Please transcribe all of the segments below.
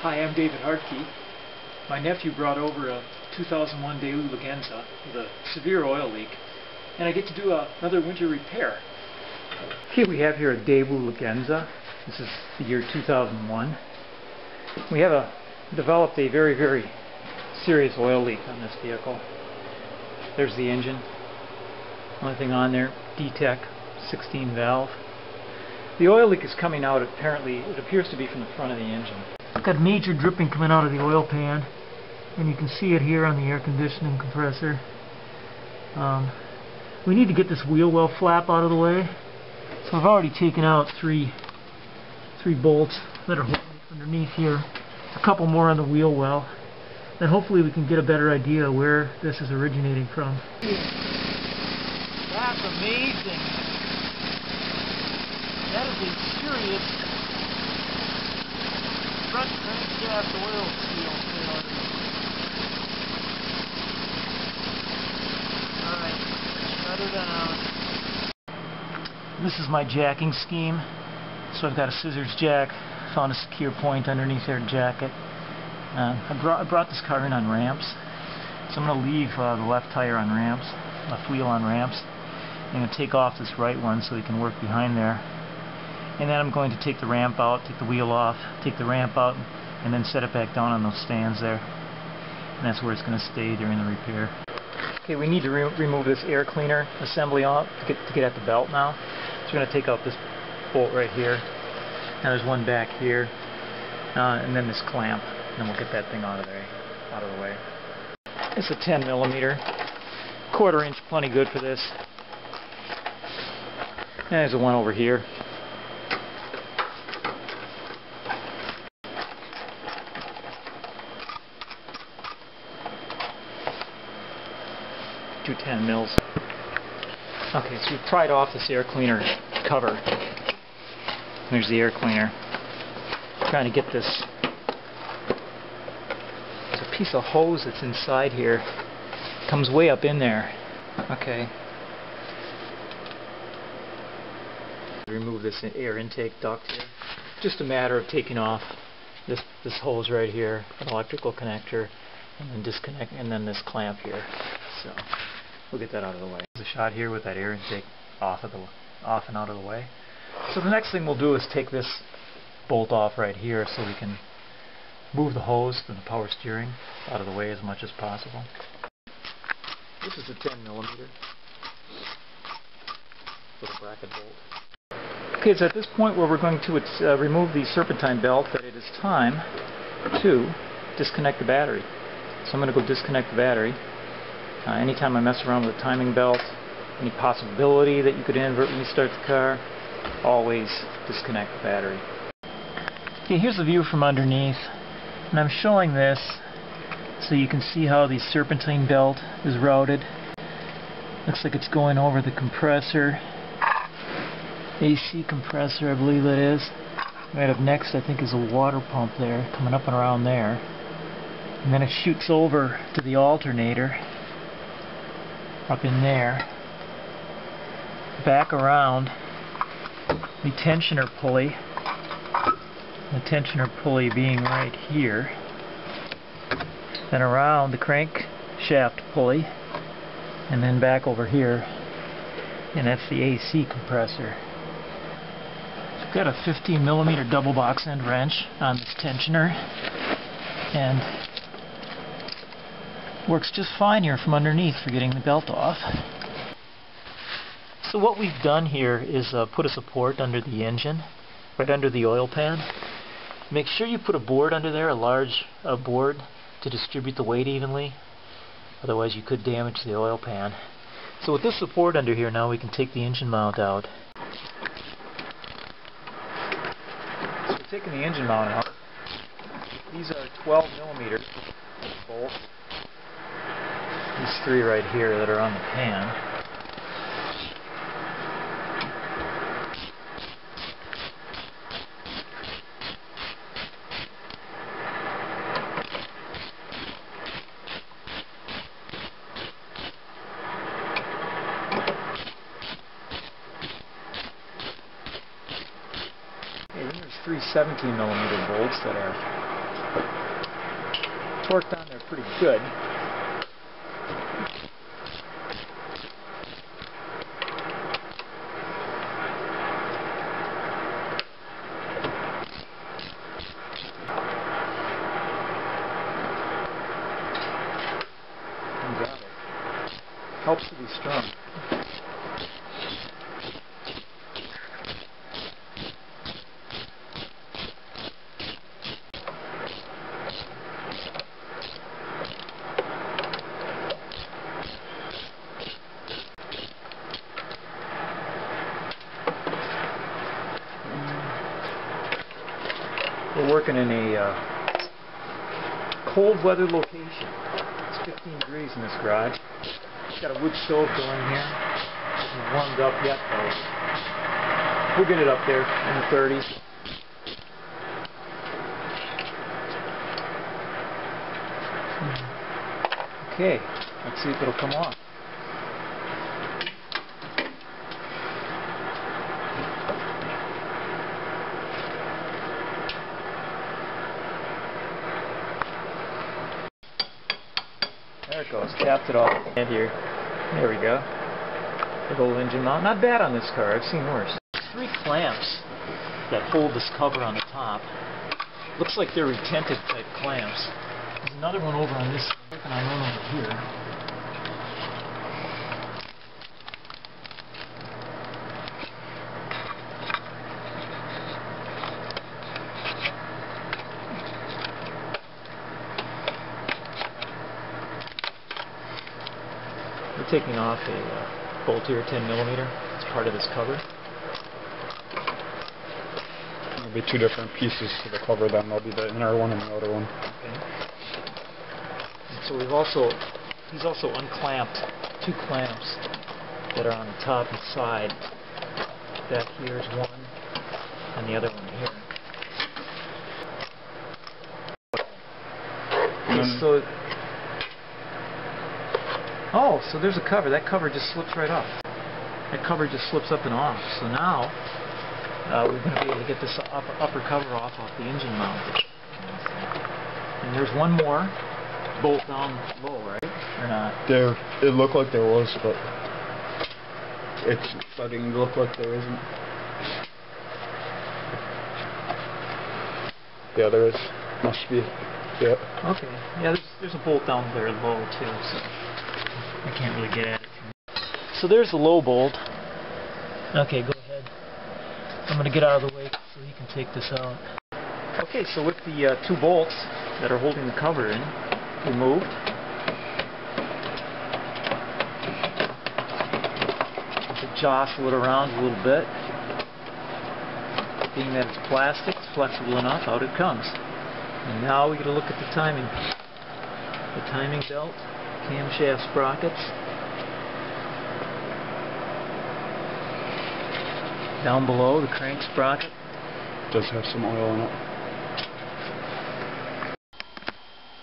Hi, I'm David Hartke. My nephew brought over a 2001 Daewoo Legenza with a severe oil leak, and I get to do another winter repair. Here we have here a Daewoo Legenza. This is the year 2001. We have developed a very, very serious oil leak on this vehicle. There's the engine. Only thing on there, D-Tech 16 valve. The oil leak is coming out, apparently, it appears to be from the front of the engine. I've got major dripping coming out of the oil pan, and you can see it here on the air conditioning compressor. We need to get this wheel well flap out of the way, so I've already taken out three bolts that are underneath here, a couple more on the wheel well, and hopefully we can get a better idea where this is originating from. That's amazing! That is a serious front crankshaft oil seal failure. Alright, shut her down. This is my jacking scheme. So I've got a scissors jack, found a secure point underneath there to jack it. I brought this car in on ramps. So I'm going to leave the left tire on ramps, left wheel on ramps. I'm going to take off this right one so we can work behind there. And then I'm going to take the ramp out, take the wheel off, take the ramp out, and then set it back down on those stands there. And that's where it's going to stay during the repair. Okay, we need to remove this air cleaner assembly off to get at the belt now. So we're going to take out this bolt right here. Now there's one back here, and then this clamp. And then we'll get that thing out of the way. It's a 10mm, 1/4 inch, plenty good for this. And there's a one over here. Two 10 mils. Okay, so we've pried off this air cleaner cover. There's the air cleaner. Trying to get this. There's a piece of hose that's inside here. It comes way up in there. Okay. Remove this air intake duct here. Just a matter of taking off this hose right here, an electrical connector, and then disconnect, and then this clamp here. So we'll get that out of the way. There's a shot here with that air intake off and out of the way. So the next thing we'll do is take this bolt off right here so we can move the hose and the power steering out of the way as much as possible. This is a 10mm little bracket bolt. Okay, it's at this point where we're going to remove the serpentine belt that it is time to disconnect the battery. So I'm going to go disconnect the battery. Anytime I mess around with the timing belt, any possibility that you could inadvertently start the car, always disconnect the battery. Okay, here's the view from underneath, and I'm showing this so you can see how the serpentine belt is routed. Looks like it's going over the compressor, AC compressor, I believe that is. Right up next, I think, is a water pump there, coming up and around there. And then it shoots over to the alternator, up in there. Back around the tensioner pulley. The tensioner pulley being right here. Then around the crankshaft pulley. And then back over here. And that's the AC compressor. I've got a 15mm double box end wrench on this tensioner. And works just fine here from underneath for getting the belt off. So what we've done here is put a support under the engine, right under the oil pan. Make sure you put a board under there, a large board, to distribute the weight evenly. Otherwise you could damage the oil pan. So with this support under here now, we can take the engine mount out. So we're taking the engine mount out. These are 12mm bolts. These three right here that are on the pan. Okay, then there's three 17mm bolts that are torqued on there pretty good. Helps to be strong. We're working in a cold weather location. It's 15 degrees in this garage. Got a wood stove going here. It isn't warmed up yet though. We'll get it up there in the 30s. Okay, let's see if it'll come off. There it goes, tapped it off. And here. There we go. Big old engine mount. Not bad on this car. I've seen worse. 3 clamps that hold this cover on the top. Looks like they're retentive type clamps. There's another one over on this side, and I one over here. We're taking off a bolt here, 10mm. It's part of this cover. There'll be 2 different pieces to the cover then. There'll be the inner one and the outer one. Okay. And so he's also unclamped 2 clamps that are on the top and side. Back here is one, and the other one here. Okay, so there's a cover. That cover just slips right off. That cover just slips up and off. So now we're going to be able to get this upper cover off the engine mount. And there's one more bolt down low, right? Or not? There, it looked like there was, but it's starting to look like there isn't. Yeah, there is. Must be. Yeah. Okay. Yeah, there's a bolt down there low too, so I can't really get at it. So there's the low bolt. Okay, go ahead. I'm going to get out of the way so you can take this out. Okay, so with the 2 bolts that are holding the cover in removed, to jostle it around a little bit. Being that it's plastic, it's flexible enough, out it comes. And now we got to look at the timing. The timing belt, camshaft sprockets. Down below, the crank sprocket. Does have some oil in it.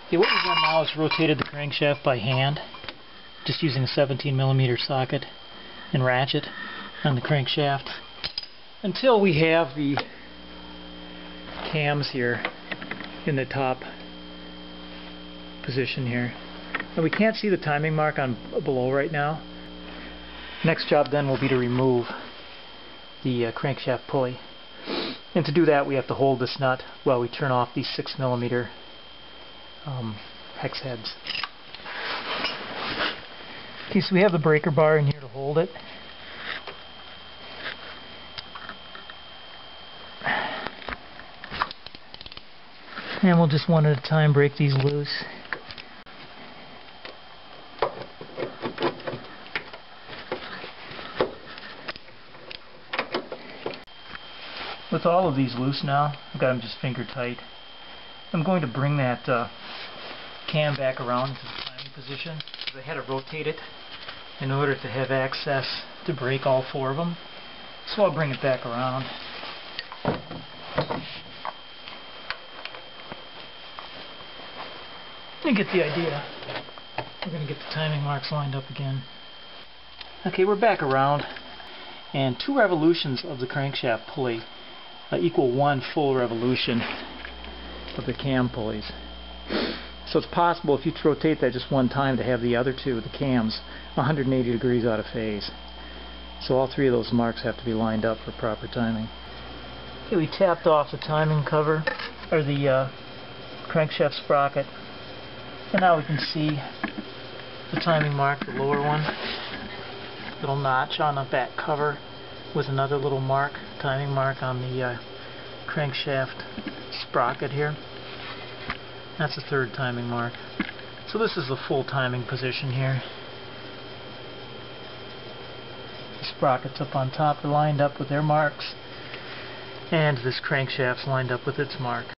Okay, what we've done now is rotated the crankshaft by hand, just using a 17mm socket and ratchet on the crankshaft, until we have the cams here in the top position here. And we can't see the timing mark on below right now. Next job then will be to remove the crankshaft pulley. And to do that we have to hold this nut while we turn off these 6mm hex heads. Okay, so we have the breaker bar in here to hold it. And we'll just one at a time break these loose. With all of these loose now, I've got them just finger tight. I'm going to bring that cam back around to the timing position, because I had to rotate it in order to have access to break all 4 of them. So I'll bring it back around. You get the idea. We're going to get the timing marks lined up again. Okay, we're back around, and 2 revolutions of the crankshaft pulley equal 1 full revolution of the cam pulleys. So it's possible if you rotate that just one time to have the other two, the cams, 180 degrees out of phase. So all three of those marks have to be lined up for proper timing. Okay, we tapped off the timing cover, or the crankshaft sprocket, and now we can see the timing mark, the lower one, little notch on the back cover with another little mark, timing mark on the crankshaft sprocket here. That's the third timing mark. So this is the full timing position here. The sprockets up on top are lined up with their marks, and this crankshaft's lined up with its mark.